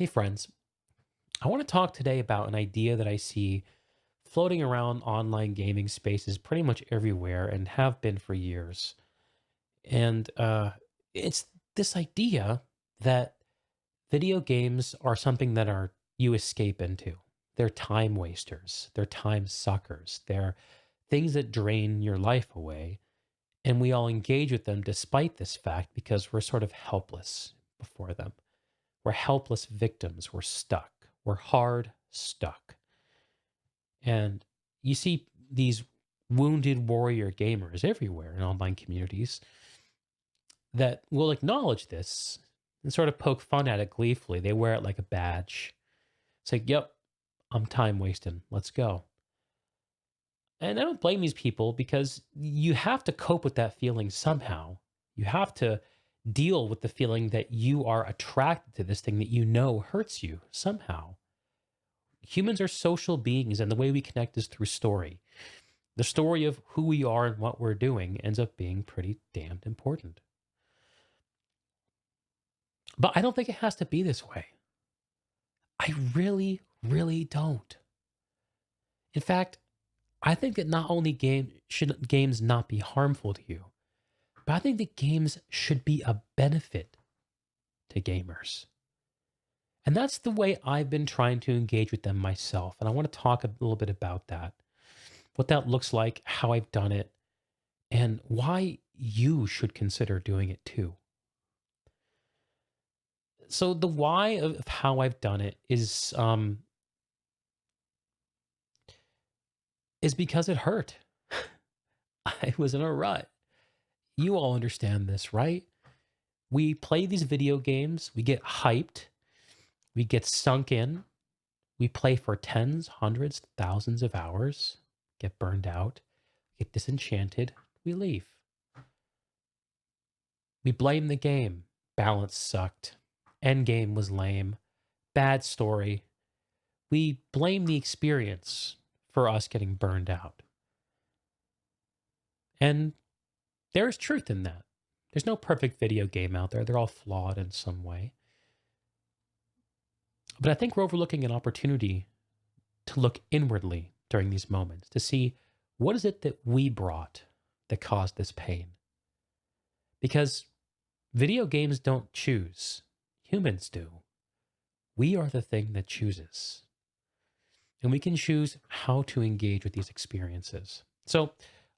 Hey, friends. I want to talk today about an idea that I see floating around online gaming spaces pretty much everywhere and have been for years. And it's this idea that video games are something that are you escape into. They're time wasters, they're time suckers, they're things that drain your life away. And we all engage with them despite this fact because we're sort of helpless before them. We're helpless victims. We're stuck. We're hard stuck. And you see these wounded warrior gamers everywhere in online communities that will acknowledge this and sort of poke fun at it gleefully. They wear it like a badge. It's like, yep, I'm time wasting. Let's go. And I don't blame these people because you have to cope with that feeling somehow. You have to deal with the feeling that you are attracted to this thing that you know hurts you somehow. Humans are social beings, and the way we connect is through story. The story of who we are and what we're doing ends up being pretty damned important. But I don't think it has to be this way. I really, really don't. In fact, I think that not only should games not be harmful to you, but I think that games should be a benefit to gamers. And that's the way I've been trying to engage with them myself. And I want to talk a little bit about that, what that looks like, how I've done it, and why you should consider doing it too. So the why of how I've done it is because it hurt. I was in a rut. You all understand this, right? We play these video games, we get hyped, we get sunk in, we play for tens, hundreds, thousands of hours, get burned out, get disenchanted, we leave. We blame the game. Balance sucked. Endgame was lame. Bad story. We blame the experience for us getting burned out. And there's truth in that. There's no perfect video game out there. They're all flawed in some way. But I think we're overlooking an opportunity to look inwardly during these moments to see what is it that we brought that caused this pain. Because video games don't choose, humans do. We are the thing that chooses. And we can choose how to engage with these experiences. So,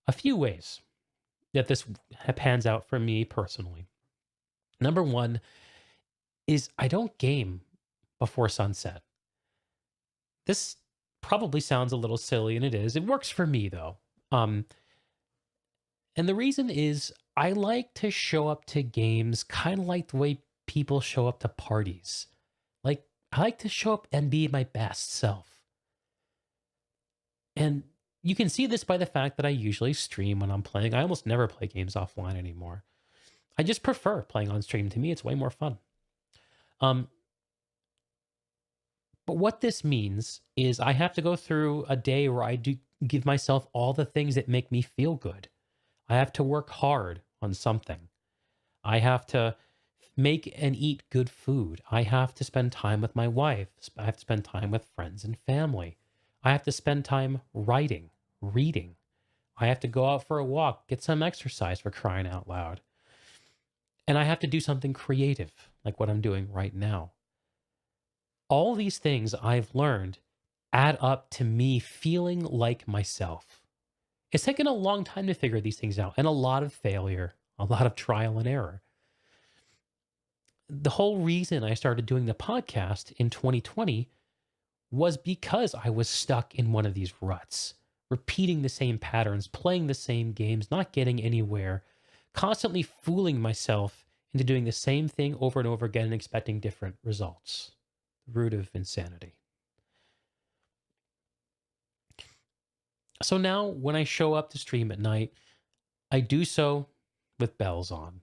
a few ways that this pans out for me personally. Number one is I don't game before sunset. This probably sounds a little silly, and it is. It works for me though. Um, and the reason is I like to show up to games kind of like the way people show up to parties. Like I like to show up and be my best self. And you can see this by the fact that I usually stream when I'm playing. I almost never play games offline anymore. I just prefer playing on stream. To me, it's way more fun. Um, but what this means is I have to go through a day where I do give myself all the things that make me feel good. I have to work hard on something. I have to make and eat good food. I have to spend time with my wife. I have to spend time with friends and family. I have to spend time writing, reading. I have to go out for a walk, get some exercise for crying out loud. And I have to do something creative, like what I'm doing right now. All these things I've learned add up to me feeling like myself. It's taken a long time to figure these things out and a lot of failure, a lot of trial and error. The whole reason I started doing the podcast in 2020 was because I was stuck in one of these ruts, repeating the same patterns, playing the same games, not getting anywhere, constantly fooling myself into doing the same thing over and over again and expecting different results. The root of insanity. So now when I show up to stream at night, I do so with bells on,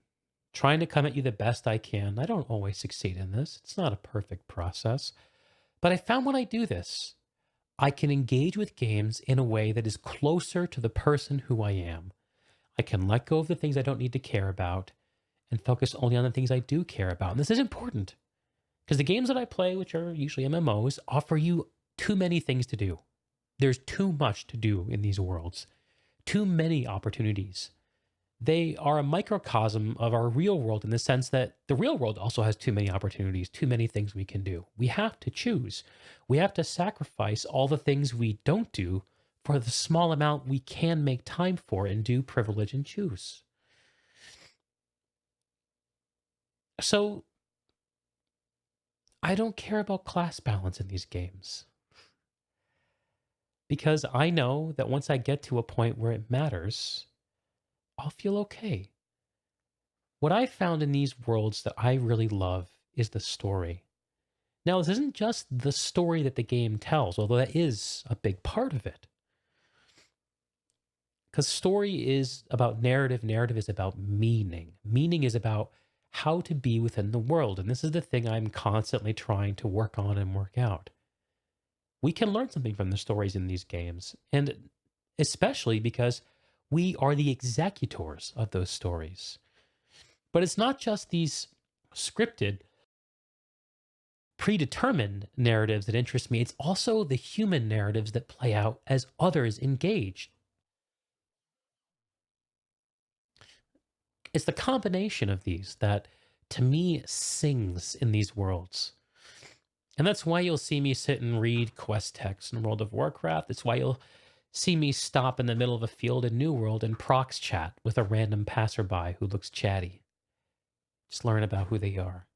trying to come at you the best I can. I don't always succeed in this. It's not a perfect process. But I found when I do this, I can engage with games in a way that is closer to the person who I am. I can let go of the things I don't need to care about and focus only on the things I do care about. And this is important Because the games that I play, which are usually MMOs, offer you too many things to do. There's too much to do in these worlds, too many opportunities. They are a microcosm of our real world in the sense that the real world also has too many opportunities, too many things we can do. We have to choose. We have to sacrifice all the things we don't do for the small amount we can make time for and do, privilege, and choose. So I don't care about class balance in these games because I know that once I get to a point where it matters, I'll feel okay. What I found in these worlds that I really love is the story. Now, this isn't just the story that the game tells, although that is a big part of it. Because story is about narrative, narrative is about meaning. Meaning is about how to be within the world. And this is the thing I'm constantly trying to work on and work out. We can learn something from the stories in these games, and especially because we are the executors of those stories. But it's not just these scripted, predetermined narratives that interest me, it's also the human narratives that play out as others engage. It's the combination of these that, to me, sings in these worlds. And that's why you'll see me sit and read quest text in World of Warcraft. It's why you'll see me stop in the middle of a field in New World and prox chat with a random passerby who looks chatty. Just learn about who they are.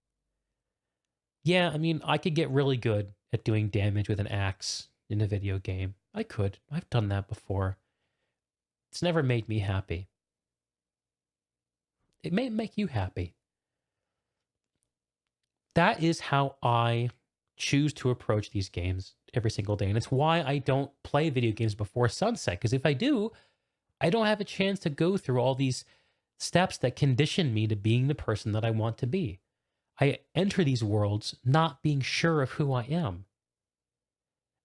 Yeah, I mean, I could get really good at doing damage with an axe in a video game. I could. I've done that before. It's never made me happy. It may make you happy. That is how I choose to approach these games every single day. And it's why I don't play video games before sunset. Because if I do, I don't have a chance to go through all these steps that condition me to being the person that I want to be. I enter these worlds not being sure of who I am.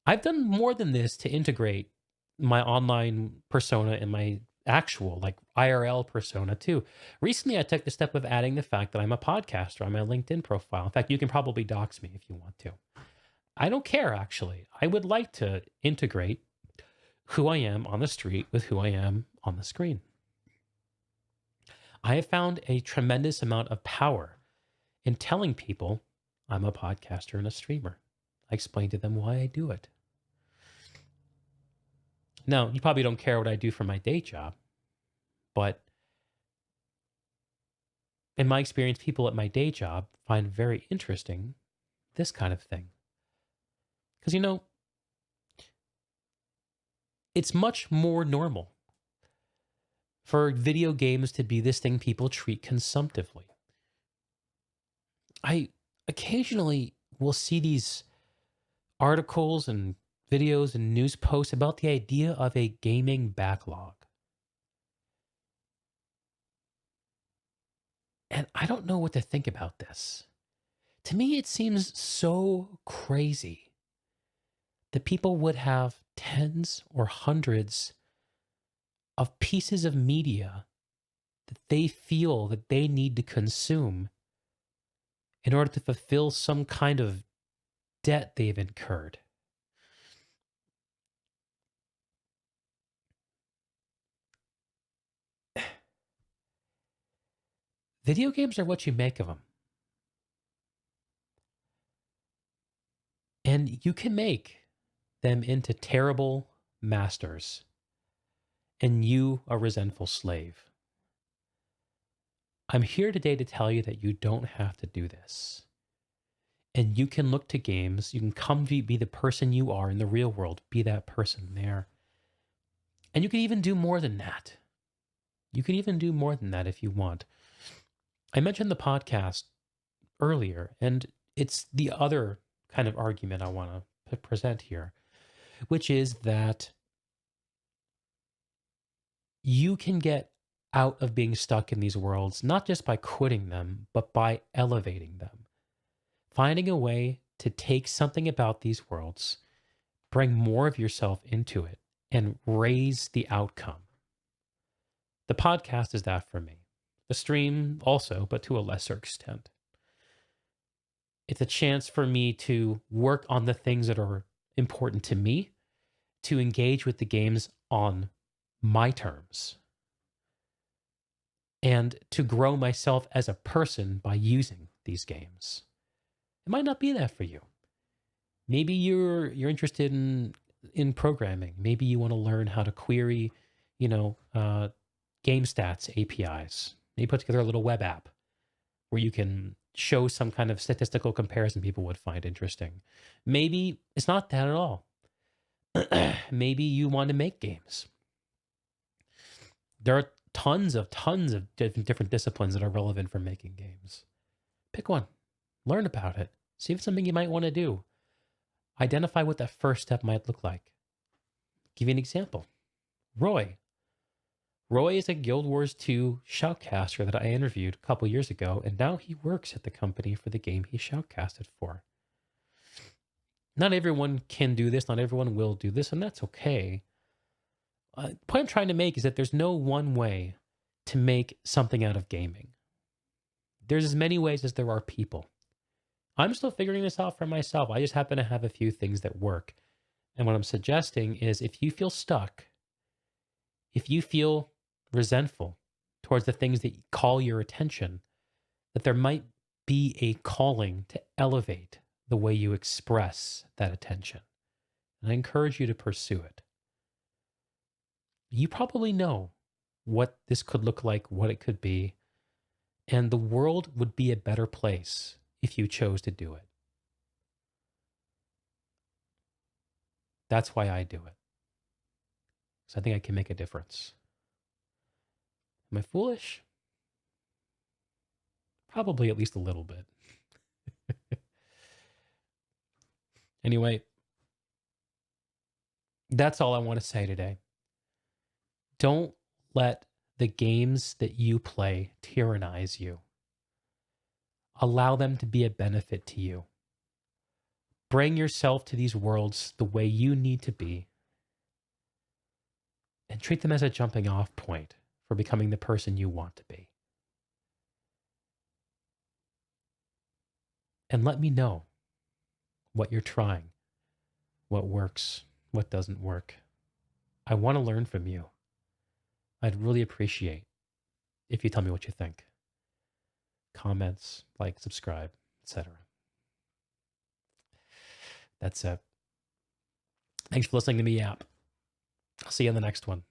I've done more than this to integrate my online persona and my actual, like IRL persona too. Recently, I took the step of adding the fact that I'm a podcaster on my LinkedIn profile. In fact, you can probably dox me if you want to. I don't care, actually. I would like to integrate who I am on the street with who I am on the screen. I have found a tremendous amount of power in telling people I'm a podcaster and a streamer. I explain to them why I do it. Now, you probably don't care what I do for my day job, but in my experience, people at my day job find very interesting this kind of thing. Because, it's much more normal for video games to be this thing people treat consumptively. I occasionally will see these articles and videos and news posts about the idea of a gaming backlog. And I don't know what to think about this. To me, it seems so crazy that people would have tens or hundreds of pieces of media that they feel that they need to consume in order to fulfill some kind of debt they've incurred. Video games are what you make of them. And you can make them into terrible masters and you a resentful slave. I'm here today to tell you that you don't have to do this. And you can look to games, you can come be the person you are in the real world, be that person there. And you can even do more than that. You can even do more than that if you want. I mentioned the podcast earlier, and it's the other kind of argument I want to present here, which is that you can get out of being stuck in these worlds, not just by quitting them, but by elevating them. Finding a way to take something about these worlds, bring more of yourself into it, and raise the outcome. The podcast is that for me. The stream also, but to a lesser extent. It's a chance for me to work on the things that are important to me, to engage with the games on my terms, and to grow myself as a person by using these games. It might not be that for you. Maybe you're interested in programming. Maybe you want to learn how to query, you know, game stats APIs. Maybe put together a little web app where you can show some kind of statistical comparison people would find interesting. Maybe it's not that at all. Maybe you want to make games. There are tons of different disciplines that are relevant for making games. Pick one, learn about it, see if it's something you might want to do. Identify what that first step might look like. Give you an example. Roy. Roy is a Guild Wars 2 shoutcaster that I interviewed a couple years ago, and now he works at the company for the game he shoutcasted for. Not everyone can do this, not everyone will do this, and that's okay. The point I'm trying to make is that there's no one way to make something out of gaming. There's as many ways as there are people. I'm still figuring this out for myself. I just happen to have a few things that work. And what I'm suggesting is if you feel stuck, if you feel resentful towards the things that call your attention, that there might be a calling to elevate the way you express that attention. And I encourage you to pursue it. You probably know what this could look like, what it could be, and the world would be a better place if you chose to do it. That's why I do it. Because I think I can make a difference. Am I foolish? Probably at least a little bit. Anyway, that's all I want to say today. Don't let the games that you play tyrannize you. Allow them to be a benefit to you. Bring yourself to these worlds the way you need to be and treat them as a jumping off point for becoming the person you want to be. And let me know what you're trying, what works, what doesn't work. I want to learn from you. I'd really appreciate if you tell me what you think. Comments, like, subscribe, etc. That's it. Thanks for listening to me yap. I'll see you in the next one.